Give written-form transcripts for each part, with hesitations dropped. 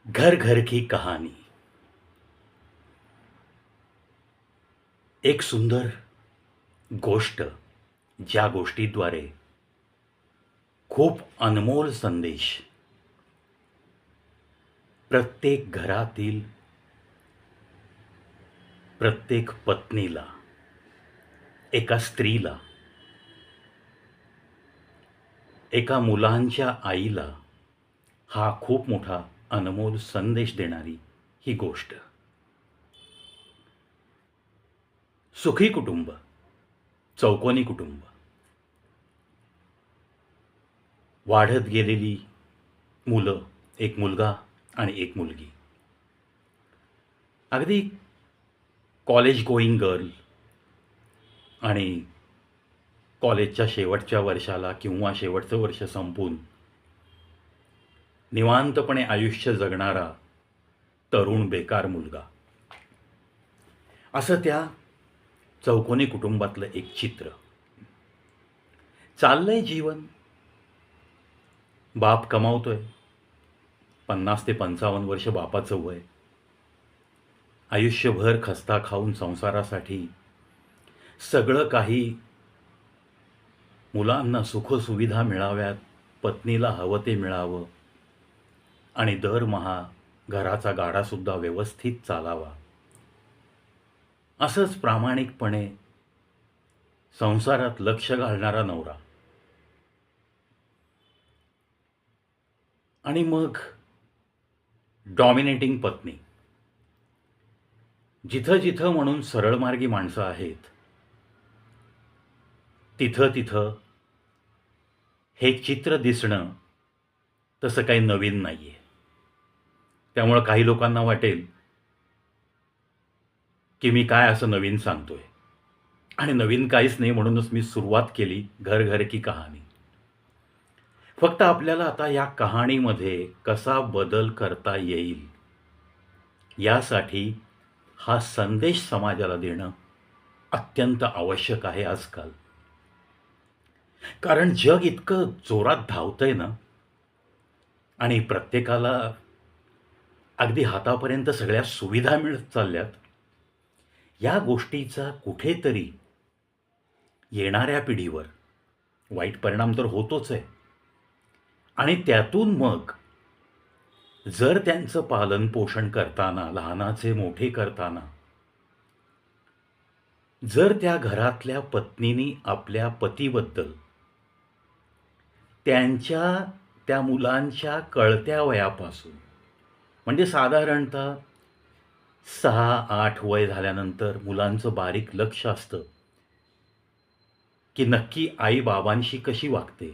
घर घर की कहानी. एक सुंदर गोष्ट, ज्या गोष्टीद्वारे खूप अनमोल संदेश प्रत्येक घरातील प्रत्येक पत्नीला, एका स्त्रीला, एका मुलांच्या आईला हा खूप मोठा अनमोल संदेश देणारी ही गोष्ट. सुखी कुटुंब, चौकोनी कुटुंब, वाढत गेलेली मुलं, एक मुलगा आणि एक मुलगी, अगदी कॉलेज गोईंग गर्ल आणि कॉलेजच्या शेवटच्या वर्षाला किंवा शेवटचं वर्ष संपून निवांतपणे आयुष्य जगणारा तरुण बेकार मुलगा, असं त्या चौकोनी कुटुंबातलं एक चित्र. चाललंय जीवन. बाप कमावतोय, 50 ते 55 वर्ष बापाचं वय. आयुष्यभर खस्ता खाऊन संसारासाठी सगळं काही, मुलांना सुखसुविधा मिळाव्यात, पत्नीला हवं ते मिळावं आणि दरमहा घराचा गाडासुद्धा व्यवस्थित चालावा, असंच प्रामाणिकपणे संसारात लक्ष घालणारा नवरा. आणि मग डॉमिनेटिंग पत्नी. जिथं जिथं म्हणून सरळमार्गी माणसं आहेत, तिथं तिथं हे चित्र दिसणं तसं काही नवीन नाही आहे. त्यामुळं काही लोकांना वाटेल की मी काय असं नवीन सांगतोय, आणि नवीन काहीच नाही, म्हणूनच मी सुरुवात केली घर घर की कहाणी. फक्त आपल्याला आता या कहाणीमध्ये कसा बदल करता येईल यासाठी हा संदेश समाजाला देणं अत्यंत आवश्यक आहे आजकाल. कारण जग इतकं जोरात धावतंय ना, आणि प्रत्येकाला अगदी हातापर्यंत सगळ्या सुविधा मिळत चालल्यात. या गोष्टीचा कुठेतरी येणाऱ्या पिढीवर वाईट परिणाम तर होतोच आहे. आणि त्यातून मग जर त्यांचं पालन पोषण करताना, लहानाचे मोठे करताना, जर त्या घरातल्या पत्नीनी आपल्या पतीबद्दल त्यांच्या त्या मुलांच्या कळत्या वयापासून, म्हणजे साधारणतः 6-8 वय झाल्यानंतर मुलांचं बारीक लक्ष असतं की नक्की आई बाबांशी कशी वागते,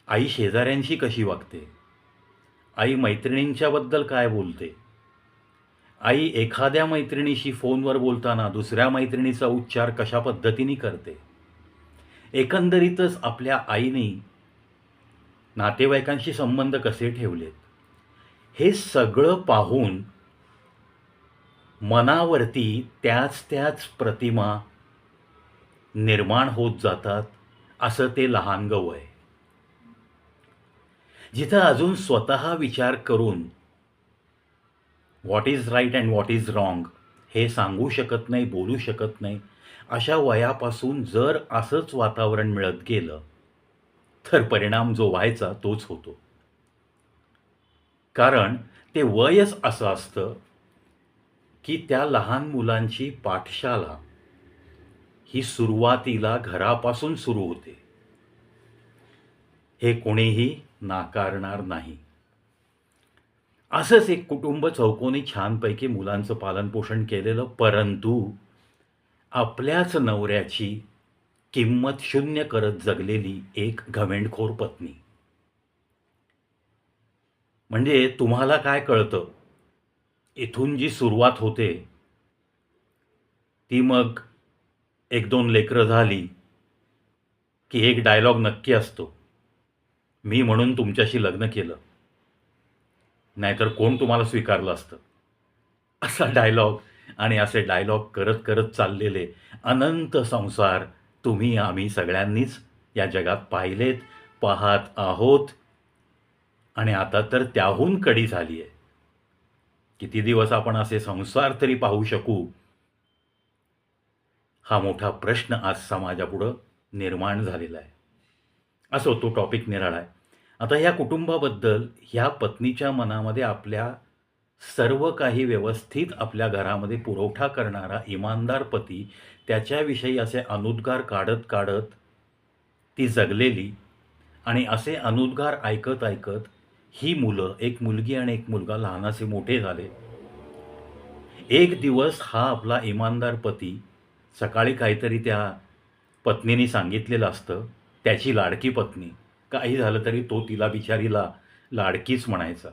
आई शेजाऱ्यांशी कशी वागते, आई मैत्रिणींच्याबद्दल काय बोलते, आई एखाद्या मैत्रिणीशी फोनवर बोलताना दुसऱ्या मैत्रिणीचा उच्चार कशा पद्धतीने करते, एकंदरीतच आपल्या आईने नातेवाईकांशी संबंध कसे ठेवलेत, हे सगळं पाहून मनावरती त्याच त्याच प्रतिमा निर्माण होत जातात. असं ते लहानगं वय, जिथं अजून स्वतः विचार करून what is right and what is wrong हे सांगू शकत नाही, बोलू शकत नाही, अशा वयापासून जर असंच वातावरण मिळत गेलं तर परिणाम जो व्हायचा तोच होतो. कारण ते वयच असं असतं की त्या लहान मुलांची पाठशाला ही सुरुवातीला घरापासून सुरू होते, हे कोणीही नाकारणार नाही. असंच एक कुटुंब चौकोनी छानपैकी मुलांचं पालनपोषण केलेलं, परंतु आपल्याच नवऱ्याची किंमत शून्य करत जगलेली एक घमेंडखोर पत्नी. म्हणजे तुम्हाला काय कळतं, इथून जी सुरुवात होते ती मग 1-2 लेकरं झाली की एक डायलॉग नक्की असतो, मी म्हणून तुमच्याशी लग्न केलं, नाहीतर कोण तुम्हाला स्वीकारलं असतं, असा डायलॉग. आणि असे डायलॉग करत करत चाललेले अनंत संसार तुम्ही आम्ही सगळ्यांनीच या जगात पाहिलेत, पाहत आहोत. आणि आता तर त्याहून कडी झाली आहे. किती दिवस आपण असे संसार तरी पाहू शकू, हा मोठा प्रश्न आज समाजापुढं निर्माण झालेला आहे. असो, तो टॉपिक निराळा आहे. आता ह्या कुटुंबाबद्दल ह्या पत्नीच्या मनामध्ये आपल्या सर्व काही व्यवस्थित आपल्या घरामध्ये पुरवठा करणारा इमानदार पती, त्याच्याविषयी असे अनुद्गार काढत काढत ती जगलेली, आणि असे अनुद्गार ऐकत ऐकत ही मुलं, एक मुलगी आणि एक मुलगा लहानाचे मोठे झाले. एक दिवस हा आपला इमानदार पती सकाळी काहीतरी त्या पत्नीने सांगितलेलं असतं, त्याची लाडकी पत्नी, काही झालं तरी तो तिला बिचारीला लाडकीच म्हणायचा.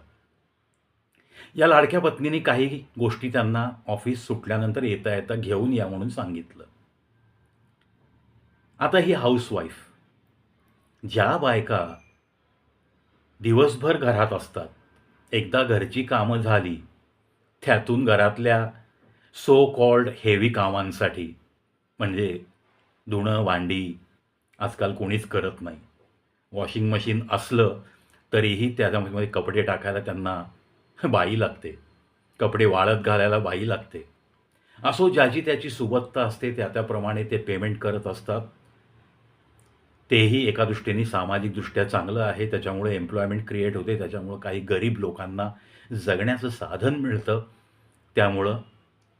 या लाडक्या पत्नीने काही गोष्टी त्यांना ऑफिस सुटल्यानंतर येता येता घेऊन या म्हणून सांगितलं. आता ही हाऊसवाईफ, ज्या बायका दिवसभर घरात असतात, एकदा घरची कामं झाली, त्यातून घरातल्या सो कॉल्ड हेवी कामांसाठी, म्हणजे धुणं भांडी आजकाल कोणीच करत नाही. वॉशिंग मशीन असलं तरीही त्याच्यामध्ये कपडे टाकायला त्यांना बाई लागते, कपडे वाळत घालायला बाई लागते. असो, ज्याची त्याची सुबत्ता असते, त्याप्रमाणे ते पेमेंट करत असतात. तेही एका दृष्टीने सामाजिकदृष्ट्या चांगलं आहे. त्याच्यामुळे एम्प्लॉयमेंट क्रिएट होते, त्याच्यामुळं काही गरीब लोकांना जगण्याचं साधन मिळतं. त्यामुळं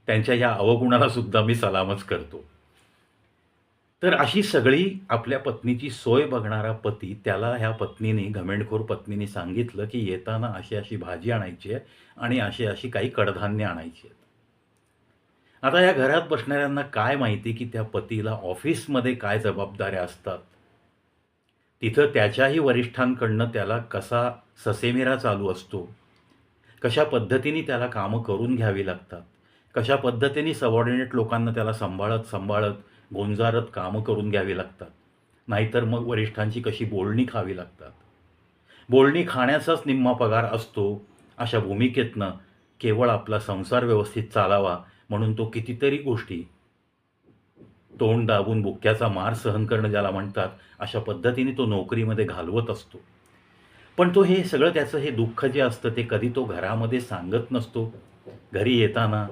त्यांच्या या अवगुणाला सुद्धा मी सलामच करतो. तर अशी सगळी आपल्या पत्नीची सोय बघणारा पती, त्याला ह्या पत्नीने, घमेंडखोर पत्नीने सांगितलं, की येताना अशी अशी भाजी आणायची आहे आणि अशी अशी काही कडधान्य आणायची आहेत. आता या घरात बसणाऱ्यांना काय माहिती, की त्या पतीला ऑफिसमध्ये काय जबाबदाऱ्या असतात. तिथं त्याच्याही वरिष्ठांकडनं त्याला कसा ससेमिरा चालू असतो, कशा पद्धतीने त्याला कामं करून घ्यावी लागतात, कशा पद्धतीने सबऑर्डिनेट लोकांना त्याला सांभाळत गोंजारत कामं करून घ्यावी लागतात. नाहीतर मग वरिष्ठांची कशी बोलणी खावी लागतात. बोलणी खाण्याचाच निम्मा पगार असतो. अशा भूमिकेतनं केवळ आपला संसार व्यवस्थित चालावा म्हणून तो कितीतरी गोष्टी, तोंड दाबून बुक्क्याचा मार सहन करणं ज्याला म्हणतात, अशा पद्धतीने तो नोकरीमध्ये घालवत असतो. पण तो हे सगळं, त्याचं हे दुःख जे असतं ते कधी तो घरामध्ये सांगत नसतो. घरी येताना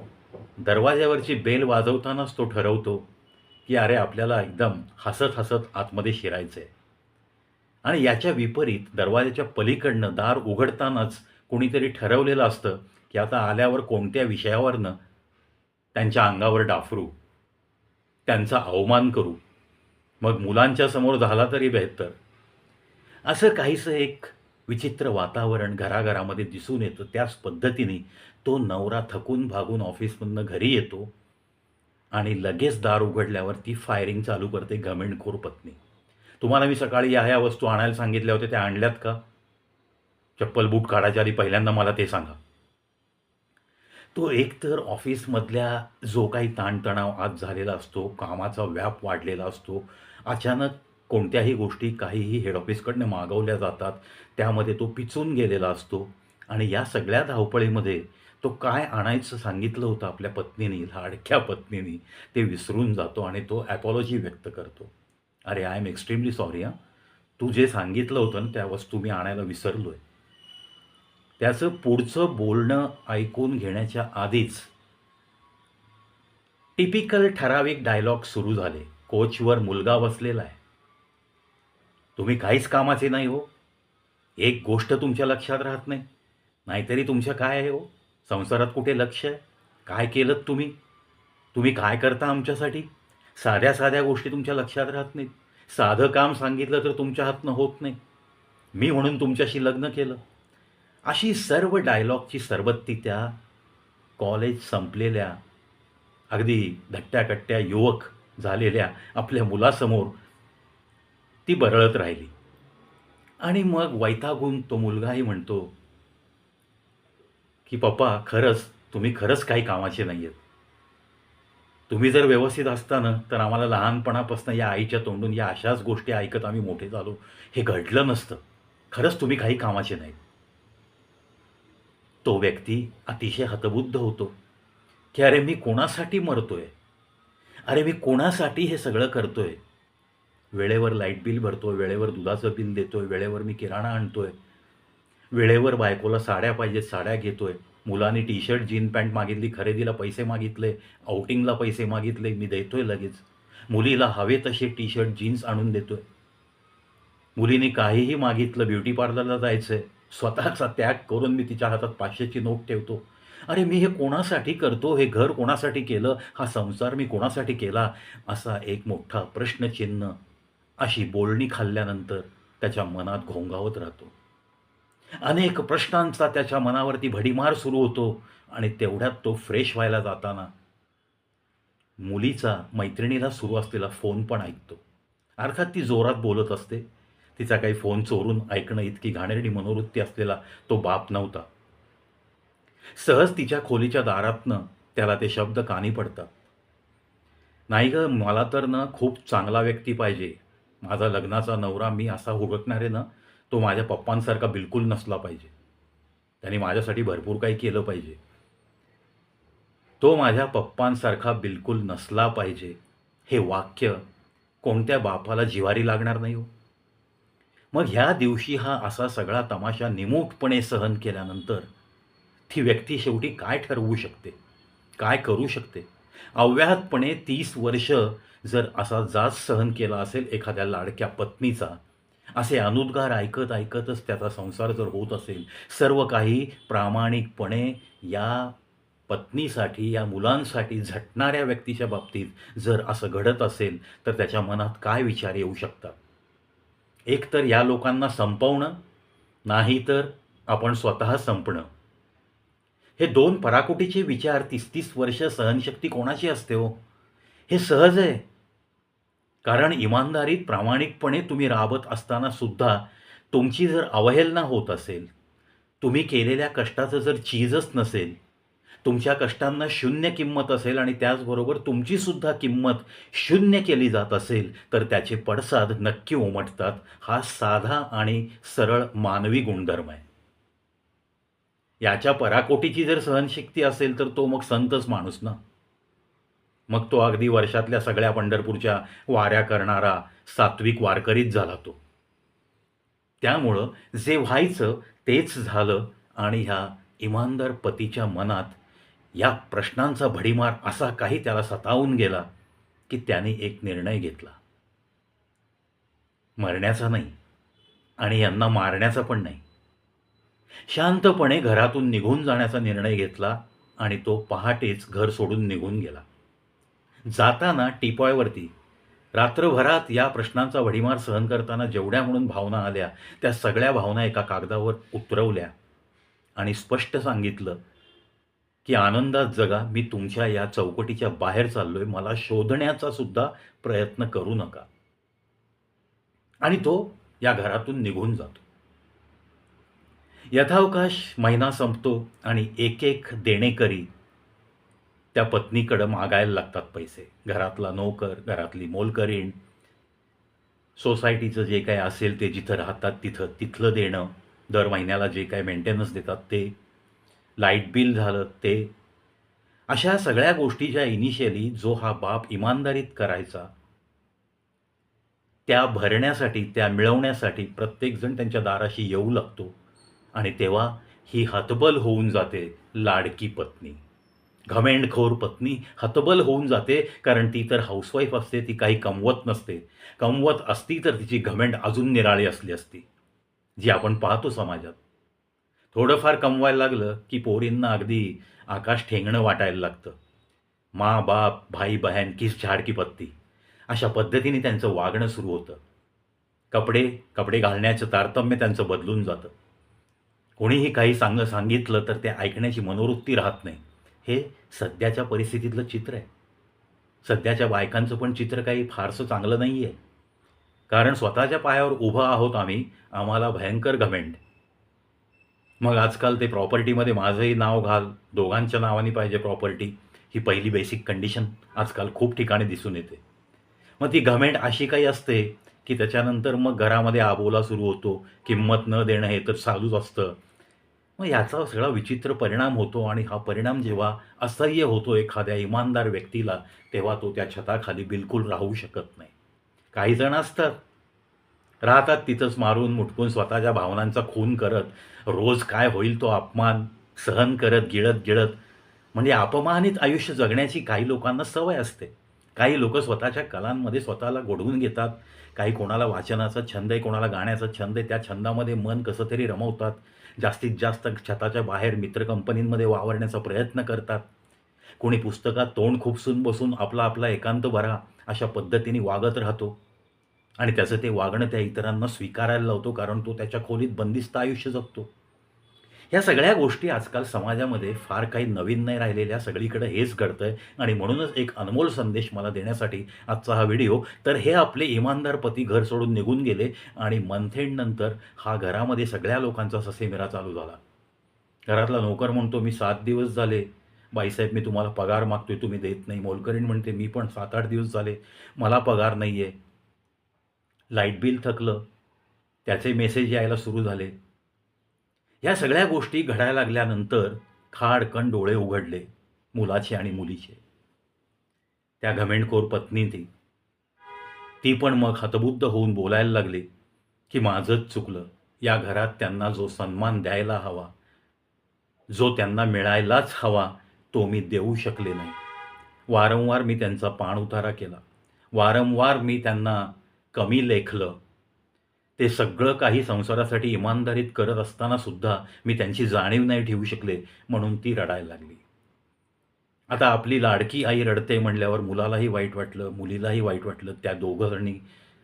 दरवाज्यावरची बेल वाजवतानाच तो ठरवतो, की अरे आपल्याला एकदम हसत हसत आतमध्ये शिरायचं आहे. आणि याच्या विपरीत दरवाजाच्या पलीकडनं दार उघडतानाच कोणीतरी ठरवलेलं असतं, की आता आल्यावर कोणत्या विषयावरनं त्यांच्या अंगावर डाफरू, त्यांचा अवमान करू, मग मुलांच्या समोर झाला तरी बेहतर. असं काहीसं एक विचित्र वातावरण घराघरामध्ये दिसून येतं. त्याच पद्धतीने तो नवरा थकून भागून ऑफिसमधनं घरी येतो आणि लगेच दार उघडल्यावर ती फायरिंग चालू करते घमेंडखोर पत्नी. तुम्हाला मी सकाळी ह्या वस्तू आणायला सांगितल्या होत्या, त्या आणल्यात का? चप्पल बूट काढायच्या आधी पहिल्यांदा मला ते सांगा. तो एकतर ऑफिसमधल्या जो काही ताणतणाव आज झालेला असतो, कामाचा व्याप वाढलेला असतो, अचानक कोणत्याही गोष्टी काहीही हेड ऑफिसकडनं मागवल्या जातात, त्यामध्ये तो पिचून गेलेला असतो. आणि या सगळ्या धावपळीमध्ये तो काय आणायचं सांगितलं होतं आपल्या पत्नीने, लाडक्या पत्नीने, ते विसरून जातो आणि तो ॲपॉलॉजी व्यक्त करतो. अरे, आय एम एक्स्ट्रीमली सॉरी हां. तू जे सांगितलं होतं ना, त्या वस्तू मी आणायला विसरलो आहे. त्याचं पुढचं बोलणं ऐकून घेण्याच्या आधीच टिपिकल ठराविक डायलॉग सुरू झाले. कोचवर मुलगा बसलेला आहे. तुम्ही काहीच कामाचे नाही हो. एक गोष्ट तुमच्या लक्षात राहत नाही. नाहीतरी तुमच्या काय आहे हो? संसारात कुठे लक्ष आहे? काय केलंत तुम्ही? तुम्ही काय करता आमच्यासाठी? साध्या साध्या गोष्टी तुमच्या लक्षात राहत नाहीत. साधं काम सांगितलं तर तुमच्या हातनं होत नाही. मी म्हणून तुमच्याशी लग्न केलं. अशी सर्व डायलॉगची सरबत्ती त्या कॉलेज संपलेल्या, अगदी धट्ट्याकट्ट्या युवक झालेल्या आपल्या मुलासमोर ती बरळत राहिली. आणि मग वैतागून तो मुलगाही म्हणतो, की "पप्पा, तुम्ही खरंच काही कामाचे नाही आहेत. तुम्ही जर व्यवस्थित असता ना, तर आम्हाला लहानपणापासून या आईच्या तोंडून या अशाच गोष्टी ऐकत आम्ही मोठे झालो. हे घडलं नसतं. खरंच तुम्ही काही कामाचे नाहीत." तो व्यक्ती अतिशय हतबुद्ध होतो, की अरे मी कोणासाठी मरतोय? अरे मी कोणासाठी हे सगळं करतोय? वेळेवर लाईट बिल भरतोय, वेळेवर दुधाचं बिल देतोय, वेळेवर मी किराणा आणतोय. वेळेवर बायकोला साड्या पाहिजेत, साड्या घेतोय. मुलांनी टी शर्ट, जीन पॅन्ट मागितली, खरेदीला पैसे मागितले, आउटिंगला पैसे मागितले, मी देतोय लगेच. मुलीला हवे तसे टी शर्ट, जीन्स आणून देतोय. मुलीने काहीही मागितलं, ब्युटी पार्लरला जायचंय, स्वतःचा त्याग करून मी तिच्या हातात 500ची नोट ठेवतो. अरे मी हे कोणासाठी करतो? हे घर कोणासाठी केलं? हा संसार मी कोणासाठी केला? असा एक मोठा प्रश्नचिन्ह अशी बोलणी खाल्ल्यानंतर त्याच्या मनात घोंगावत राहतो. अनेक प्रश्नांचा त्याच्या मनावरती भडीमार सुरू होतो आणि तेवढ्यात तो फ्रेश व्हायला जाताना मुलीचा मैत्रिणीला सुरू असलेला फोन पण ऐकतो. अर्थात ती जोरात बोलत असते. तिचा काही फोन चोरून ऐकणं इतकी घाणेरडी मनोवृत्ती असलेला तो बाप नव्हता. सहज तिच्या खोलीच्या दारातनं त्याला ते शब्द कानी पडतात. नाही गं, मला तर ना खूप चांगला व्यक्ती पाहिजे. माझा लग्नाचा नवरा मी असा हुडकणारे ना, तो माझ्या पप्पांसारखा बिलकुल नसला पाहिजे. त्याने माझ्यासाठी भरपूर काही केलं पाहिजे. तो माझ्या पप्पांसारखा बिलकुल नसला पाहिजे. हे वाक्य कोणत्या बापाला जिव्हारी लागणार नाही हो? मग ह्या दिवशी हा असा सगळा तमाशा निमूटपणे सहन केल्यानंतर ती व्यक्ती शेवटी काय ठरवू शकते? काय करू शकते? अव्याहतपणे 30 वर्ष जर असा जाच सहन केला असेल एखाद्या लाडक्या पत्नीचा, असे अनुद्गार ऐकत ऐकतच त्याचा संसार जर होत असेल, सर्व काही प्रामाणिकपणे या पत्नीसाठी, या मुलांसाठी झटणाऱ्या व्यक्तीच्या बाबतीत जर असं घडत असेल, तर त्याच्या मनात काय विचार येऊ शकतात? एकतर या लोकांना संपवणं, नाहीतर आपण स्वतः संपणं. हे 2 पराकोटीचे विचार 30-30 वर्ष सहनशक्ती कोणाची असते हो? हे सहज आहे. कारण इमानदारीत, प्रामाणिकपणे तुम्ही राबत असताना सुद्धा तुमची जर अवहेलना होत असेल, तुम्ही केलेल्या कष्टाचं जर चीजच नसेल, तुमच्या कष्टांना शून्य किंमत असेल आणि त्याचबरोबर तुमचीसुद्धा किंमत शून्य केली जात असेल, तर त्याचे पडसाद नक्की उमटतात. हा साधा आणि सरळ मानवी गुणधर्म आहे. याच्या पराकोटीची जर सहनशक्ती असेल, तर तो मग संतच माणूस ना. मग तो अगदी वर्षातल्या सगळ्या पंढरपूरच्या वाऱ्या करणारा सात्विक वारकरीच झाला तो. त्यामुळं जे व्हायचं तेच झालं आणि ह्या इमानदार पतीच्या मनात या प्रश्नांचा भडीमार असा काही त्याला सतावून गेला, की त्याने एक निर्णय घेतला. मरण्याचा नाही आणि यांना मारण्याचा पण नाही. शांतपणे घरातून निघून जाण्याचा निर्णय घेतला आणि तो पहाटेच घर सोडून निघून गेला. जाताना टिपॉयवरती रात्रभरात या प्रश्नांचा भडीमार सहन करताना जेवढ्या म्हणून भावना आल्या, त्या सगळ्या भावना एका कागदावर उतरवल्या आणि स्पष्ट सांगितलं, की आनंदात जगा, मी तुमच्या या चौकटीच्या बाहेर चाललोय, मला शोधण्याचा सुद्धा प्रयत्न करू नका. आणि तो या घरातून निघून जातो. यथावकाश महिना संपतो आणि एक एक देणेकरी त्या पत्नीकडं मागायला लागतात पैसे. घरातला नोकर, घरातली मोलकरीण, सोसायटीचं जे काही असेल ते, जिथं राहतात तिथलं देणं, दर महिन्याला जे काही मेंटेनन्स देतात ते, लाईट बिल झालं ते, अशा सगळ्या गोष्टी ज्या इनिशियली जो हा बाप इमानदारीत करायचा, त्या भरण्यासाठी, त्या मिळवण्यासाठी प्रत्येकजण त्यांच्या दाराशी येऊ लागतो आणि तेव्हा ही हतबल होऊन जाते लाडकी पत्नी. घमेंडखोर पत्नी हतबल होऊन जाते, कारण ती तर हाऊसवाईफ असते, ती काही कमवत नसते. कमवत असती तर तिची घमेंड अजून निराळी असली असती, जी आपण पाहतो समाजात. थोडंफार कमवायला लागलं की पोरींना अगदी आकाश ठेंगणं वाटायला लागतं. माँ बाप, भाई बहन, किस झाड की पत्ती, अशा पद्धतीने त्यांचं वागणं सुरू होतं. कपडे घालण्याचं तारतम्य त्यांचं बदलून जातं. कोणीही काही सांगितलं तर ते ऐकण्याची मनोवृत्ती राहत नाही. हे सध्याच्या परिस्थितीतलं चित्र आहे. सध्याच्या बायकांचं पण चित्र काही फारसं चांगलं नाही आहे. कारण स्वतःच्या पायावर उभं आहोत आम्ही, आम्हाला भयंकर घमेंड. मग आजकाल ते प्रॉपर्टीमध्ये माझंही नाव घाल, दोघांच्या नावाने पाहिजे प्रॉपर्टी, ही पहिली बेसिक कंडिशन आजकाल खूप ठिकाणी दिसून येते. मग ती घमेंड अशी काही असते की त्याच्यानंतर मग घरामध्ये आबोला सुरू होतो. किंमत न देणं हे तर चालूच असतं. मग याचा सगळा विचित्र परिणाम होतो आणि हा परिणाम जेव्हा असह्य होतो एखाद्या इमानदार व्यक्तीला, तेव्हा तो त्या छताखाली बिलकुल राहू शकत नाही. काही जण असतात, राहतात तिथंच मारून मुटकून स्वतःच्या भावनांचा खून करत रोज काय होईल तो अपमान सहन करत गिळत गिळत, म्हणजे अपमानित आयुष्य जगण्याची काही लोकांना सवय असते. काही लोकं स्वतःच्या कलांमध्ये स्वतःला गोढवून घेतात. काही कोणाला वाचनाचा छंद आहे, कोणाला गाण्याचा छंद आहे. त्या छंदामध्ये मन कसं तरी रमवतात. जास्तीत जास्त छताच्या बाहेर मित्र कंपनींमध्ये वावरण्याचा प्रयत्न करतात. कोणी पुस्तकात तोंड खुपसून बसून आपला आपला एकांत बरा अशा पद्धतीने वागत राहतो आणि त्याचं ते वागणं त्या इतरांना स्वीकारायला लावतो, कारण तो त्याच्या खोलीत बंदिस्त आयुष्य जगतो. ह्या सगळ्या गोष्टी आजकाल समाजामध्ये फार काही नवीन नाही राहिलेल्या, सगळीकडे हेच घडतंय आणि म्हणूनच एक अनमोल संदेश मला देण्यासाठी आजचा हा व्हिडिओ. तर हे आपले इमानदार पती घर सोडून निघून गेले आणि मंथ एंडनंतर हा घरामध्ये सगळ्या लोकांचा ससेमिरा चालू झाला. घरातला नोकर म्हणतो, "मी 7 दिवस झाले, बाईसाहेब मी तुम्हाला पगार मागतोय, तुम्ही देत नाही." मोलकरीण म्हणते, "मी पण 7-8 दिवस झाले, मला पगार नाही आहे." लाईट बिल थकलं, त्याचे मेसेज यायला सुरू झाले. ह्या सगळ्या गोष्टी घडायला लागल्यानंतर खाडकन डोळे उघडले मुलाचे आणि मुलीचे. त्या घमेंडखोर पत्नी ती पण मग हतबुद्ध होऊन बोलायला लागली, की माझंच चुकलं. या घरात त्यांना जो सन्मान द्यायला हवा, जो त्यांना मिळायलाच हवा, तो मी देऊ शकले नाही. वारंवार मी त्यांचा पाणउतारा केला. वारंवार मी त्यांना कमी लेखलं. ते सगळं काही संसारासाठी इमानदारीत करत असताना सुद्धा मी त्यांची जाणीव नाही ठेवू शकले, म्हणून ती रडायला लागली. आता आपली लाडकी आई रडते म्हणल्यावर मुलालाही वाईट वाटलं, मुलीलाही वाईट वाटलं. त्या दोघं जणी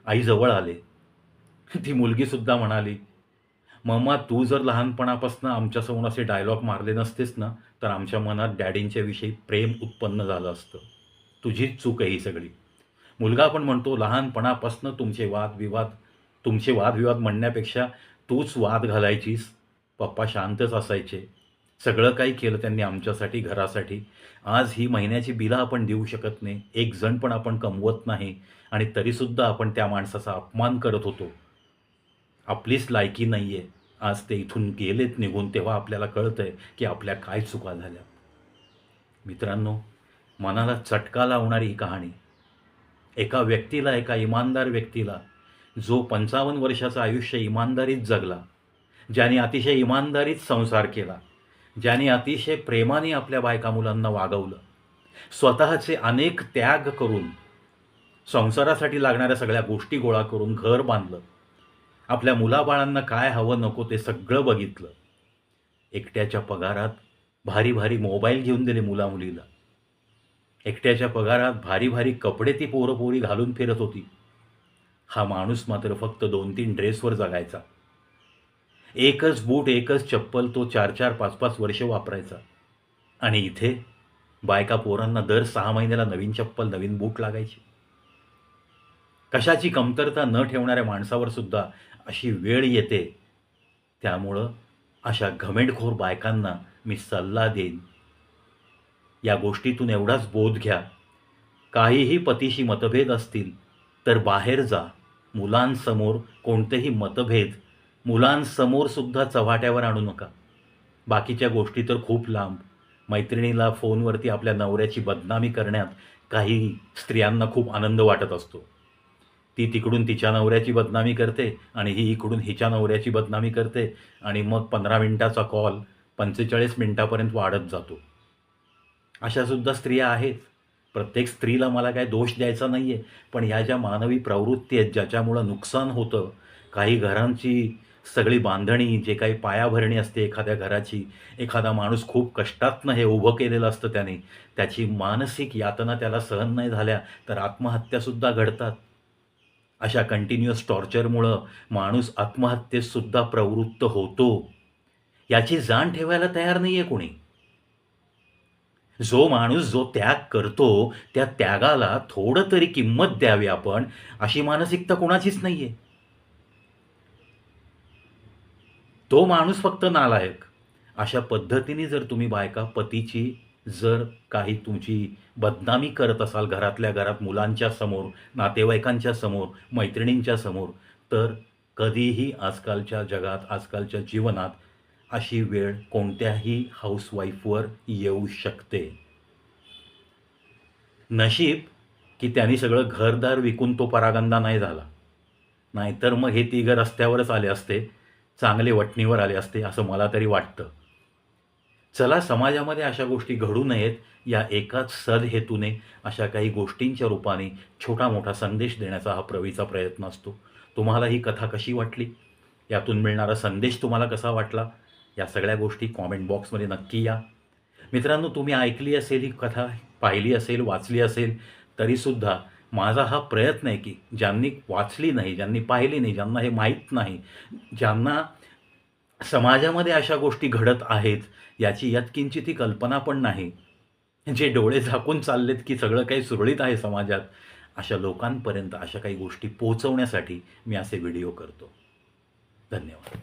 आईजवळ आले. ती मुलगीसुद्धा म्हणाली, "मम्मा, तू जर लहानपणापासून आमच्यासमोर असे डायलॉग मारले नसतेस ना, तर आमच्या मनात डॅडींच्या विषयी प्रेम उत्पन्न झालं असतं. तुझीच चूक आहे ही सगळी." मुलगा पण म्हणतो, "लहानपणापासून तुमचे वादविवाद म्हणण्यापेक्षा तूच वाद घालायचीस. पप्पा शांतच असायचे. सगळं काही केलं त्यांनी आमच्यासाठी, घरासाठी. आज ही महिन्याची बिलं आपण देऊ शकत नाही. एक जण पण आपण कमवत नाही आणि तरीसुद्धा आपण त्या माणसाचा अपमान करत होतो. आपलीच लायकी नाही आहे. आज ते इथून गेलेत निघून, तेव्हा आपल्याला कळतंय की आपल्या काय चुका झाल्या." मित्रांनो, मनाला चटका लावणारी ही कहाणी. एका व्यक्तीला, एका इमानदार व्यक्तीला, जो 55 वर्षाचं आयुष्य इमानदारीत जगला, ज्याने अतिशय इमानदारीत संसार केला, ज्याने अतिशय प्रेमाने आपल्या बायका मुलांना वागवलं, स्वतःचे अनेक त्याग करून, संसारासाठी लागणाऱ्या सगळ्या गोष्टी गोळा करून घर बांधलं, आपल्या मुलाबाळांना काय हवं नको ते सगळं बघितलं, एकट्याच्या पगारात भारी भारी मोबाईल घेऊन दिले मुला-मुलीला, एकट्याच्या पगारात भारी भारी कपडे ती पोरं-पोरी घालून फिरत होती. हा माणूस मात्र फक्त 2-3 ड्रेसवर जगायचा. एकच बूट, एकच चप्पल तो 4-4, 5-5 वर्ष वापरायचा. आणि इथे बायका पोरांना दर 6 महिन्याला नवीन चप्पल, नवीन बूट लागायची. कशाची कमतरता न ठेवणाऱ्या माणसावर सुद्धा अशी वेळ येते. त्यामुळं अशा घमेंडखोर बायकांना मी सल्ला देईन, या गोष्टीतून एवढाच बोध घ्या, काहीही पतीशी मतभेद असतील तर बाहेर जा. मुलांसमोर कोणतेही मतभेद मुलांसमोर सुद्धा चव्हाट्यावर आणू नका. बाकीच्या गोष्टी तर खूप लांब. मैत्रिणीला फोनवरती आपल्या नवऱ्याची बदनामी करण्यात काही स्त्रियांना खूप आनंद वाटत असतो. ती तिकडून तिच्या नवऱ्याची बदनामी करते आणि ही इकडून हिच्या नवऱ्याची बदनामी करते आणि मग 15 मिनिटाचा कॉल 45 मिनिटापर्यंत वाढत जातो. अशासुद्धा स्त्रिया आहेत. प्रत्येक स्त्रीला मला काय दोष द्यायचा नाही आहे. पण ह्या ज्या मानवी प्रवृत्ती आहेत, ज्याच्यामुळं नुकसान होतं, काही घरांची सगळी बांधणी, जे काही पायाभरणी असते एखाद्या घराची, एखादा माणूस खूप कष्टातनं हे उभं केलेलं असतं त्याने, त्याची मानसिक यातना त्याला सहन नाही झाल्या तर आत्महत्यासुद्धा घडतात. अशा कंटिन्युअस टॉर्चरमुळं माणूस आत्महत्येसुद्धा प्रवृत्त होतो. याची जाण ठेवायला तयार नाही आहे कोणी. जो माणूस जो त्याग करतो, त्या त्यागाला थोडं तरी किंमत द्यावी आपण, अशी मानसिकता कोणाचीच नाहीये. तो माणूस फक्त नालायक. अशा पद्धतीने जर तुम्ही बायका पतीची जर काही तुमची बदनामी करत असाल घरातल्या घरात, मुलांच्या समोर, नातेवाईकांच्या समोर, मैत्रिणींच्या समोर, तर कधीही आजकालच्या जगात, आजकालच्या जीवनात अशी वेळ कोणत्याही हाऊसवाईफवर येऊ शकते. नशीब की त्यांनी सगळं घरदार विकून तो परागंदा नाही झाला. नाहीतर मग हे तिघं रस्त्यावरच आले असते चांगले वठणीवर आले असते असं मला तरी वाटतं. चला, समाजामध्ये अशा गोष्टी घडू नयेत या एकाच सदहेतूने अशा काही गोष्टींच्या रूपाने छोटा मोठा संदेश देण्याचा हा प्रवीचा प्रयत्न असतो. तुम्हाला ही कथा कशी वाटली? यातून मिळणारा संदेश तुम्हाला कसा वाटला? या सगळ्या गोष्टी कॉमेंट बॉक्समध्ये नक्की या. मित्रांनो, तुम्ही ऐकली असेल ही कथा, पाहिली असेल, वाचली असेल, तरीसुद्धा माझा हा प्रयत्न आहे की ज्यांनी वाचली नाही, ज्यांनी पाहिली नाही, ज्यांना हे माहीत नाही, ज्यांना समाजामध्ये अशा गोष्टी घडत आहेत याची यत्किंचितही कल्पना पण नाही, जे डोळे झाकून चाललेत की सगळं काही सुरळीत आहे समाजात, अशा लोकांपर्यंत अशा काही गोष्टी पोहोचवण्यासाठी मी असे व्हिडिओ करतो. धन्यवाद.